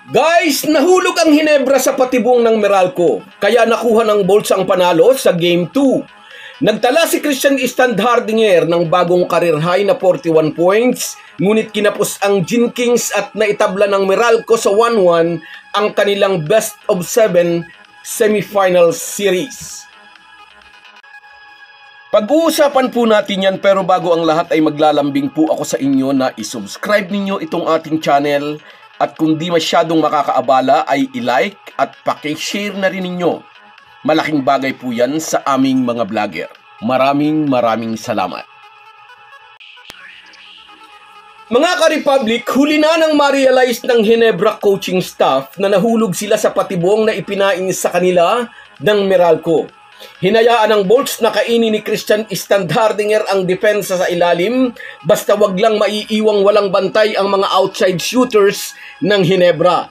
Guys, nahulog ang Hinebra sa patibong ng Meralco, kaya nakuha ng Bolts ang panalo sa Game 2. Nagtala si Christian Standhardinger ng bagong career high na 41 points, ngunit kinapos ang Jinkings at naitabla ng Meralco sa 1-1 ang kanilang best of 7 semifinal series. Pag-uusapan po natin yan, pero bago ang lahat ay maglalambing po ako sa inyo na isubscribe ninyo itong ating channel. At kung di masyadong makakaabala ay i-like at paki-share na rin ninyo. Malaking bagay po yan sa aming mga vlogger. Maraming salamat. Mga ka-Republic, huli na nang ma-realize ng Hinebra coaching staff na nahulog sila sa patibong na ipinain sa kanila ng Meralco. Hinayaan ng Bolts na kainin ni Christian Standhardinger ang depensa sa ilalim, basta wag lang maiiwang walang bantay ang mga outside shooters ng Hinebra.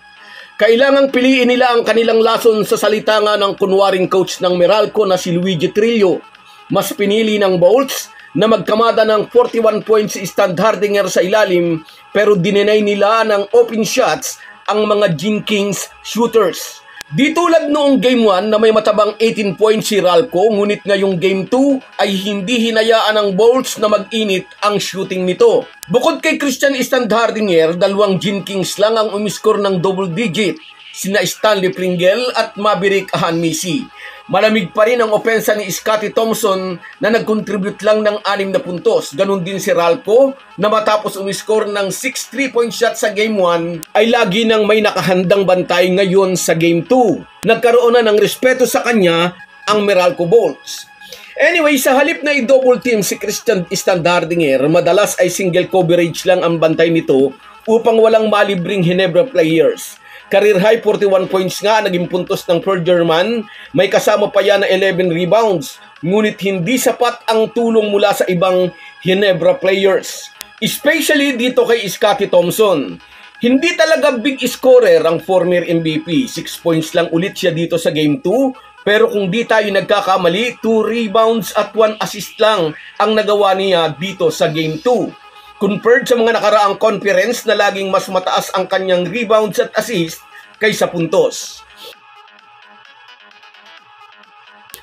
Kailangang piliin nila ang kanilang lason sa salita nga ng kunwaring coach ng Meralco na si Luigi Trillo. Mas pinili ng Bolts na magkamada ng 41 points si Standhardinger sa ilalim, pero dininay nila ng open shots ang mga Jinkings shooters. Di tulad noong Game 1 na may matabang 18 points si Ralco, ngunit ngayong Game 2 ay hindi hinayaan ng Bolts na mag-init ang shooting nito. Bukod kay Christian Standhardinger, dalawang Jinkings lang ang umiscore ng double digit, sina Stanley Pringle at Maverick Hanmisi. Malamig pa rin ang opensa ni Scottie Thompson na nag-contribute lang ng 6 na puntos. Ganon din si Ralco na matapos umiscore ng 6 3-point shots sa Game 1 ay lagi nang may nakahandang bantay ngayon sa Game 2. Nagkaroon na ng respeto sa kanya ang Meralco Bolts. Anyway, sa halip na i-double team si Christian Standhardinger, madalas ay single coverage lang ang bantay nito upang walang malibring Hinebra players. Career high 41 points nga naging puntos ng Pearl German, may kasama pa yan na 11 rebounds, ngunit hindi sapat ang tulong mula sa ibang Hinebra players. Especially dito kay Scottie Thompson. Hindi talaga big scorer ang former MVP, 6 points lang ulit siya dito sa Game 2, pero kung di tayo nagkakamali, 2 rebounds at 1 assist lang ang nagawa niya dito sa Game 2. Compared sa mga nakaraang conference na laging mas mataas ang kanyang rebounds at assist kaysa puntos.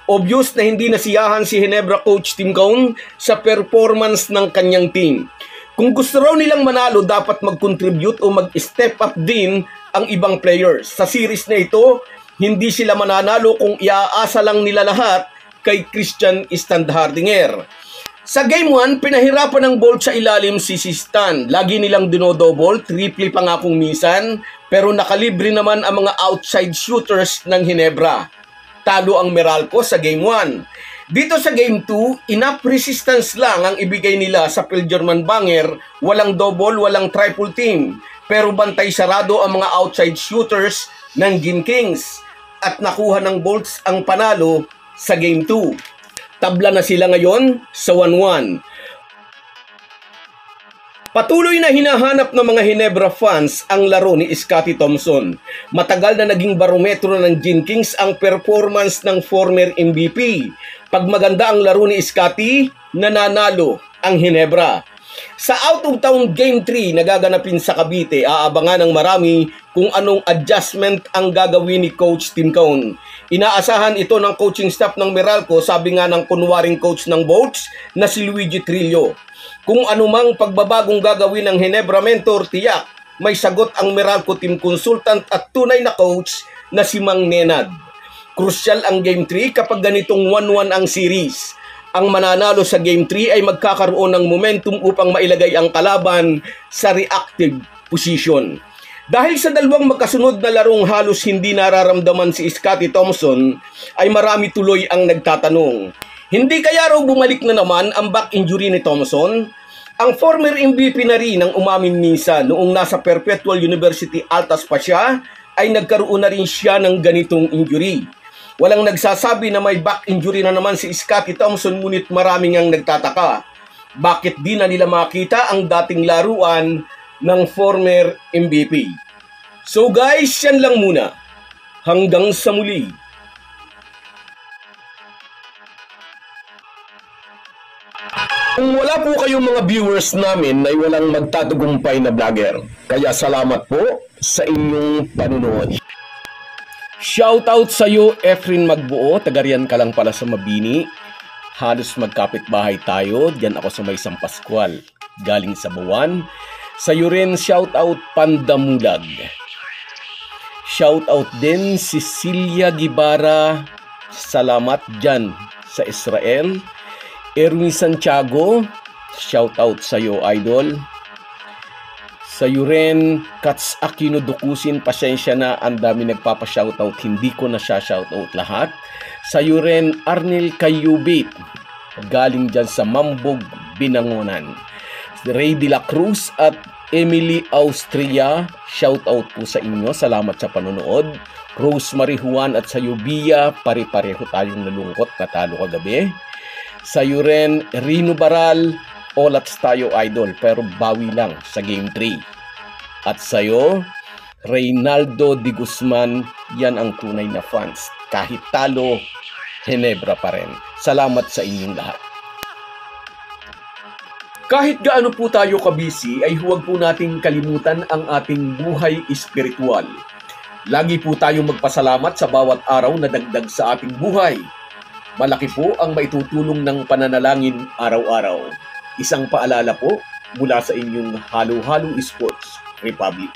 Obvious na hindi nasiyahan si Hinebra coach Tim Cone sa performance ng kanyang team. Kung gusto raw nilang manalo, dapat mag-contribute o mag-step up din ang ibang players. Sa series na ito, hindi sila mananalo kung iaasa lang nila lahat kay Christian Standhardinger. Sa Game 1, pinahirapan ng Bolts sa ilalim si Stan. Lagi nilang dinodouble, triple pa nga kung minsan, pero nakalibre naman ang mga outside shooters ng Hinebra. Talo ang Meralco sa Game 1. Dito sa Game 2, enough resistance lang ang ibigay nila sa Pearl German Banger, walang double, walang triple team, pero bantay sarado ang mga outside shooters ng Jinkings at nakuha ng Bolts ang panalo sa Game 2. Tabla na sila ngayon sa 1-1. Patuloy na hinahanap ng mga Hinebra fans ang laro ni Scottie Thompson. Matagal na naging barometro ng Jinkings ang performance ng former MVP. Pag maganda ang laro ni Scottie, nananalo ang Hinebra. Sa out-of-town Game 3 na gaganapin sa Cavite, aabangan ng marami kung anong adjustment ang gagawin ni Coach Tim Cone. Inaasahan ito ng coaching staff ng Meralco, sabi nga ng kunwaring coach ng Bolts na si Luigi Trillo. Kung anumang pagbabagong gagawin ng Hinebra mentor, tiyak may sagot ang Meralco team consultant at tunay na coach na si Mang Nenad. Crucial ang Game 3 kapag ganitong 1-1 ang series. Ang mananalo sa Game 3 ay magkakaroon ng momentum upang mailagay ang kalaban sa reactive position. Dahil sa dalawang magkasunod na larong halos hindi nararamdaman si Scottie Thompson, ay marami tuloy ang nagtatanong. Hindi kaya raw bumalik na naman ang back injury ni Thompson? Ang former MVP na rin ang umamin minsan noong nasa Perpetual University Altas pa siya, ay nagkaroon na rin siya ng ganitong injury. Walang nagsasabi na may back injury na naman si Scottie Thompson, ngunit maraming ang nagtataka. Bakit di na nila makita ang dating laruan ng former MVP? So guys, yan lang muna. Hanggang sa muli. Kung wala po kayong mga viewers namin ay walang magtatagumpay na vlogger. Kaya salamat po sa inyong panunood. Shoutout sa iyo, Efren Magbuo. Tagarian ka lang pala sa Mabini. Halos magkapit-bahay tayo. Diyan ako sa may San Pascual. Galing sa Buwan. Sa iyo rin, shoutout Pandamulag. Shoutout din Cecilia Gibara. Salamat dyan sa Israel. Erwin Santiago. Shoutout sa iyo, idol. Sa iyo rin, Kats Aquino Dukusin, pasensya na, ang dami nagpapa-shoutout, hindi ko na siya shoutout lahat. Sa iyo rin, Arnel Cayubit, galing dyan sa Mambog, Binangonan. Ray de la Cruz at Emily Austria, shoutout po sa inyo, salamat sa panonood. Rosemary Juan at sa iyo, Bia, pare-pareho tayong nalungkot, natalo kagabi. Sa iyo rin, Rino Baral, olats tayo idol pero bawi lang sa game 3. At sa'yo, Reynaldo de Guzman, yan ang tunay na fans. Kahit talo, Ginebra pa rin. Salamat sa inyong lahat. Kahit gaano po tayo kabisi, ay huwag po nating kalimutan ang ating buhay espiritual. Lagi po tayong magpasalamat sa bawat araw na dagdag sa ating buhay. Malaki po ang maitutulong ng pananalangin araw-araw. Isang paalala po mula sa inyong Halo Halo Sports Republic.